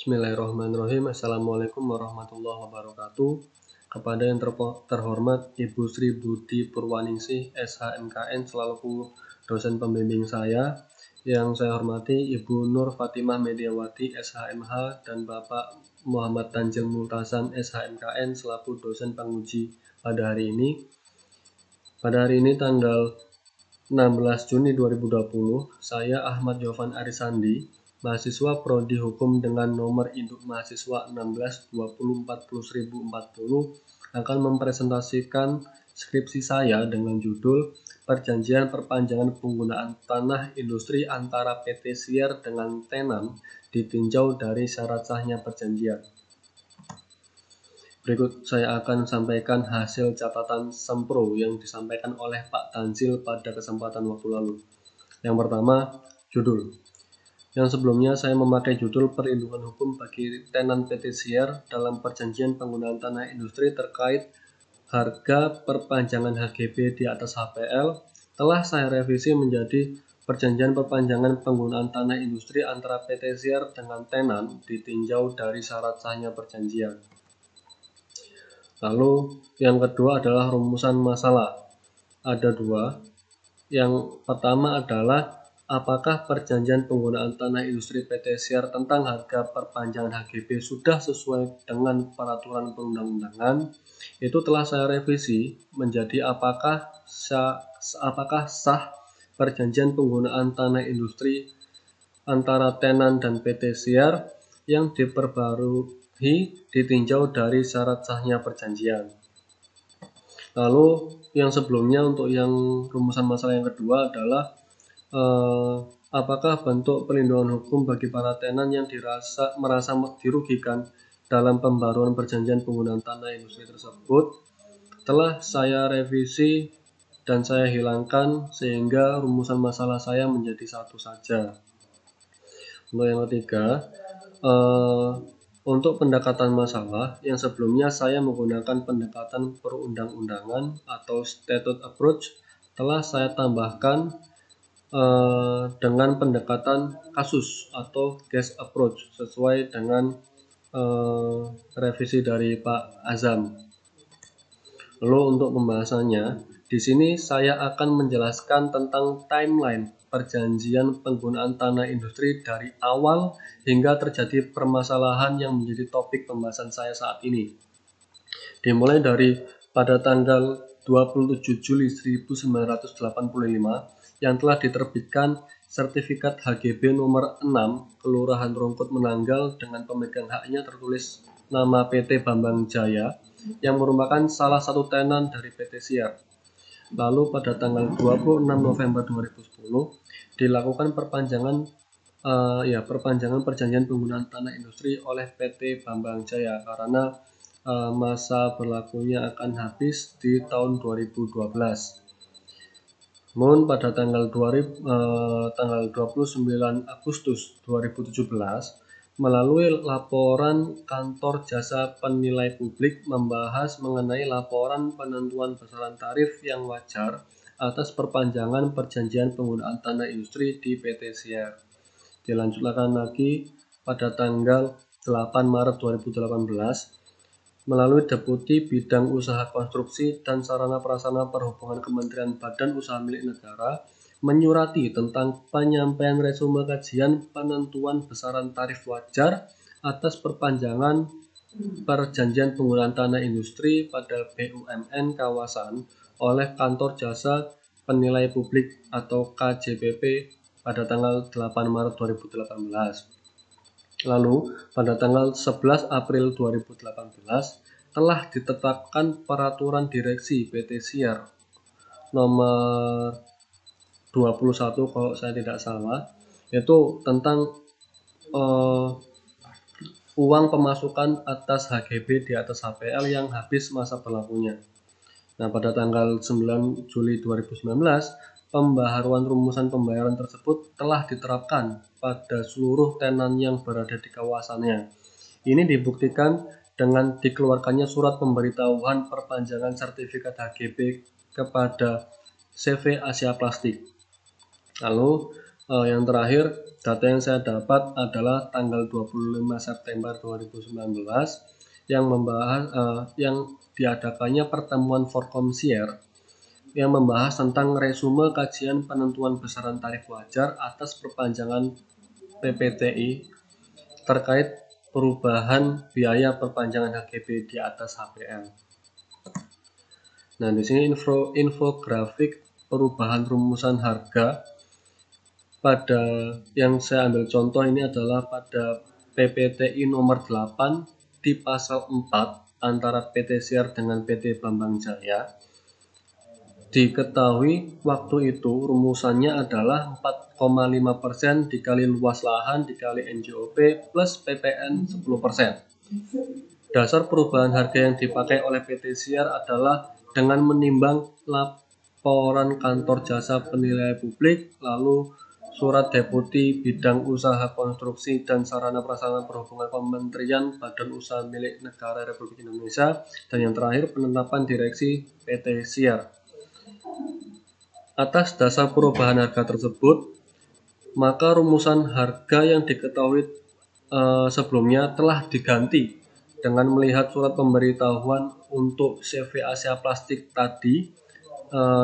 Bismillahirrahmanirrahim. Assalamualaikum warahmatullahi wabarakatuh. Kepada yang terhormat Ibu Sri Budi Purwaningsih, SHMKN, selaku dosen pembimbing saya. Yang saya hormati Ibu Nur Fatimah Mediawati, SHMH, dan Bapak Muhammad Tanjil Multazam, SHMKN, selaku dosen penguji pada hari ini. Pada hari ini tanggal 16 Juni 2020, saya Ahmad Yovan Arisandi, mahasiswa Prodi Hukum dengan nomor induk mahasiswa 16204040, akan mempresentasikan skripsi saya dengan judul Perjanjian Perpanjangan Penggunaan Tanah Industri antara PT Siar dengan Tenan ditinjau dari syarat sahnya perjanjian. Berikut saya akan sampaikan hasil catatan sempro yang disampaikan oleh Pak Tanzil pada kesempatan waktu lalu. Yang pertama, judul. Yang sebelumnya saya memakai judul Perlindungan Hukum bagi Tenan PT Siar dalam Perjanjian Penggunaan Tanah Industri terkait harga perpanjangan HGB di atas HPL telah saya revisi menjadi Perjanjian Perpanjangan Penggunaan Tanah Industri antara PT Siar dengan Tenan ditinjau dari syarat sahnya perjanjian. Lalu yang kedua adalah rumusan masalah. Ada dua. Yang pertama adalah apakah perjanjian penggunaan tanah industri PT Siar tentang harga perpanjangan HGB sudah sesuai dengan peraturan perundang-undangan? Itu telah saya revisi menjadi apakah sah perjanjian penggunaan tanah industri antara Tenan dan PT Siar yang diperbarui ditinjau dari syarat sahnya perjanjian. Lalu yang sebelumnya untuk yang rumusan masalah yang kedua adalah apakah bentuk perlindungan hukum bagi para tenan yang merasa dirugikan dalam pembaruan perjanjian penggunaan tanah industri tersebut telah saya revisi dan saya hilangkan sehingga rumusan masalah saya menjadi satu saja. Untuk yang ketiga, untuk pendekatan masalah yang sebelumnya saya menggunakan pendekatan perundang-undangan atau statute approach, telah saya tambahkan dengan pendekatan kasus atau case approach sesuai dengan revisi dari Pak Azam. Lalu untuk pembahasannya, di sini saya akan menjelaskan tentang timeline perjanjian penggunaan tanah industri dari awal hingga terjadi permasalahan yang menjadi topik pembahasan saya saat ini. Dimulai dari pada tanggal 27 Juli 1985 yang telah diterbitkan sertifikat HGB nomor 6 Kelurahan Rungkut Menanggal dengan pemegang haknya tertulis nama PT Bambang Jaya yang merupakan salah satu tenan dari PT Siar. Lalu pada tanggal 26 November 2010 dilakukan perpanjangan perjanjian penggunaan tanah industri oleh PT Bambang Jaya karena masa berlakunya akan habis di tahun 2012. Namun pada tanggal 29 Agustus 2017 melalui laporan Kantor Jasa Penilai Publik membahas mengenai laporan penentuan besaran tarif yang wajar atas perpanjangan perjanjian penggunaan tanah industri di PT Siar. Dilanjutkan lagi pada tanggal 8 Maret 2018 melalui Deputi Bidang Usaha Konstruksi dan Sarana Prasarana Perhubungan Kementerian Badan Usaha Milik Negara menyurati tentang penyampaian resume kajian penentuan besaran tarif wajar atas perpanjangan perjanjian penggunaan tanah industri pada BUMN kawasan oleh Kantor Jasa Penilai Publik atau KJPP pada tanggal 8 Maret 2018. Lalu pada tanggal 11 April 2018 telah ditetapkan peraturan direksi PT Siar nomor 21 kalau saya tidak salah, yaitu tentang uang pemasukan atas HGB di atas HPL yang habis masa berlakunya. Nah, pada tanggal 9 Juli 2019 pembaharuan rumusan pembayaran tersebut telah diterapkan pada seluruh tenan yang berada di kawasannya. Ini dibuktikan dengan dikeluarkannya surat pemberitahuan perpanjangan sertifikat HGB kepada CV Asia Plastik. Lalu Yang terakhir, data yang saya dapat adalah tanggal 25 September 2019 yang membahas yang diadakannya pertemuan Forkomsier yang membahas tentang resume kajian penentuan besaran tarif wajar atas perpanjangan PPTI terkait perubahan biaya perpanjangan HGB di atas HPL. Nah, di sini infografik perubahan rumusan harga pada yang saya ambil contoh ini adalah pada PPTI nomor 8 di pasal 4 antara PT Siar dengan PT Bambang Jaya. Diketahui waktu itu rumusannya adalah 4,5% dikali luas lahan dikali NJOP plus PPN 10%. Dasar perubahan harga yang dipakai oleh PT Siar adalah dengan menimbang laporan kantor jasa penilai publik, lalu surat deputi bidang usaha konstruksi dan sarana prasarana perhubungan Kementerian Badan Usaha milik Negara Republik Indonesia, dan yang terakhir penetapan direksi PT Siar. Atas dasar perubahan harga tersebut, maka rumusan harga yang diketahui sebelumnya telah diganti dengan melihat surat pemberitahuan untuk CV Asia Plastik tadi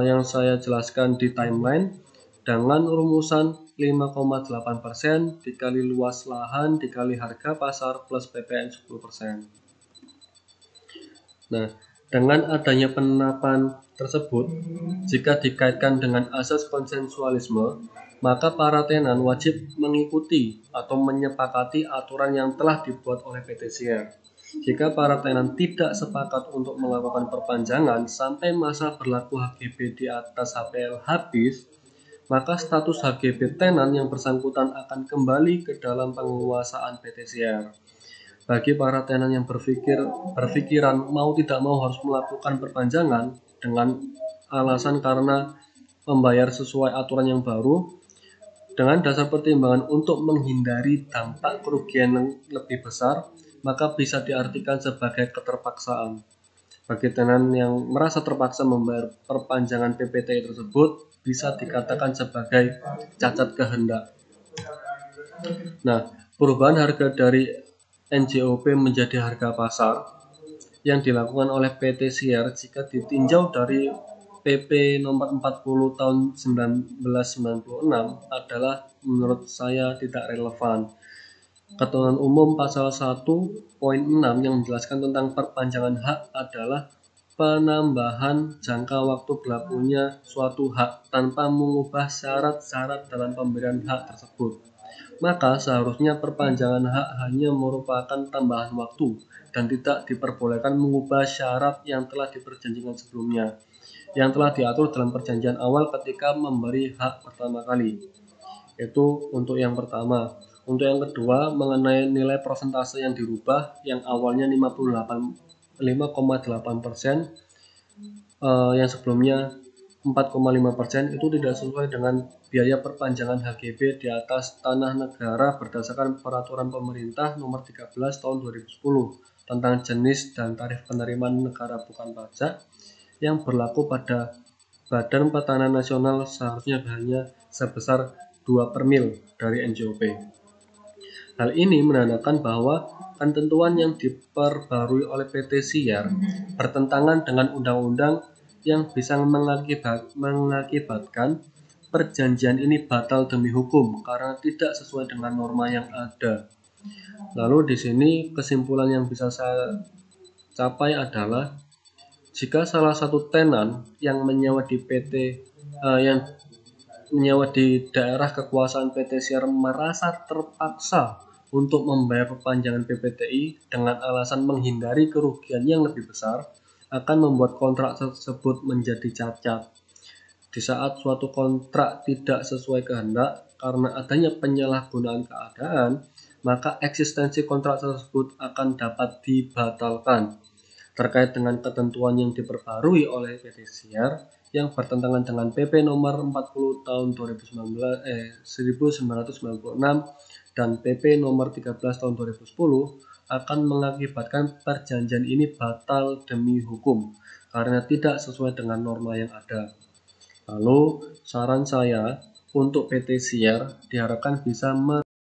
yang saya jelaskan di timeline dengan rumusan 5,8% dikali luas lahan dikali harga pasar plus PPN 10%. Nah, dengan adanya penerapan tersebut, jika dikaitkan dengan asas konsensualisme, maka para tenan wajib mengikuti atau menyepakati aturan yang telah dibuat oleh PT Siar. Jika para tenan tidak sepakat untuk melakukan perpanjangan sampai masa berlaku HGB di atas HPL habis, maka status HGB tenan yang bersangkutan akan kembali ke dalam penguasaan PT Siar. Bagi para tenan yang berpikiran mau tidak mau harus melakukan perpanjangan dengan alasan karena membayar sesuai aturan yang baru, dengan dasar pertimbangan untuk menghindari dampak kerugian yang lebih besar, maka bisa diartikan sebagai keterpaksaan. Bagi tenan yang merasa terpaksa membayar perpanjangan PPTI tersebut, bisa dikatakan sebagai cacat kehendak. Nah, perubahan harga dari NJOP menjadi harga pasar yang dilakukan oleh PT Siar jika ditinjau dari PP nomor 40 tahun 1996 adalah menurut saya tidak relevan. Ketentuan umum pasal 1.6 yang menjelaskan tentang perpanjangan hak adalah penambahan jangka waktu berlakunya suatu hak tanpa mengubah syarat-syarat dalam pemberian hak tersebut. Maka seharusnya perpanjangan hak hanya merupakan tambahan waktu dan tidak diperbolehkan mengubah syarat yang telah diperjanjikan sebelumnya, yang telah diatur dalam perjanjian awal ketika memberi hak pertama kali. Itu untuk yang pertama. Untuk yang kedua, mengenai nilai persentase yang dirubah, yang awalnya 5,8%, yang sebelumnya 4,5%, itu tidak sesuai dengan biaya perpanjangan HGB di atas tanah negara berdasarkan Peraturan Pemerintah Nomor 13 Tahun 2010 tentang jenis dan tarif penerimaan negara bukan pajak yang berlaku pada Badan Pertanahan Nasional seharusnya hanya sebesar 2/mil dari NJOP. Hal ini menandakan bahwa ketentuan yang diperbarui oleh PT Siar bertentangan dengan undang-undang yang bisa mengakibatkan perjanjian ini batal demi hukum karena tidak sesuai dengan norma yang ada. Lalu di sini kesimpulan yang bisa saya capai adalah jika salah satu tenan yang menyewa di daerah kekuasaan PT Siar merasa terpaksa untuk membayar perpanjangan PPTI dengan alasan menghindari kerugian yang lebih besar, akan membuat kontrak tersebut menjadi cacat. Di saat suatu kontrak tidak sesuai kehendak karena adanya penyalahgunaan keadaan, maka eksistensi kontrak tersebut akan dapat dibatalkan. Terkait dengan ketentuan yang diperbarui oleh PT Siar yang bertentangan dengan PP nomor 40 tahun 1996 dan PP nomor 13 tahun 2010 akan mengakibatkan perjanjian ini batal demi hukum karena tidak sesuai dengan norma yang ada. Lalu saran saya Untuk PT Siar diharapkan bisa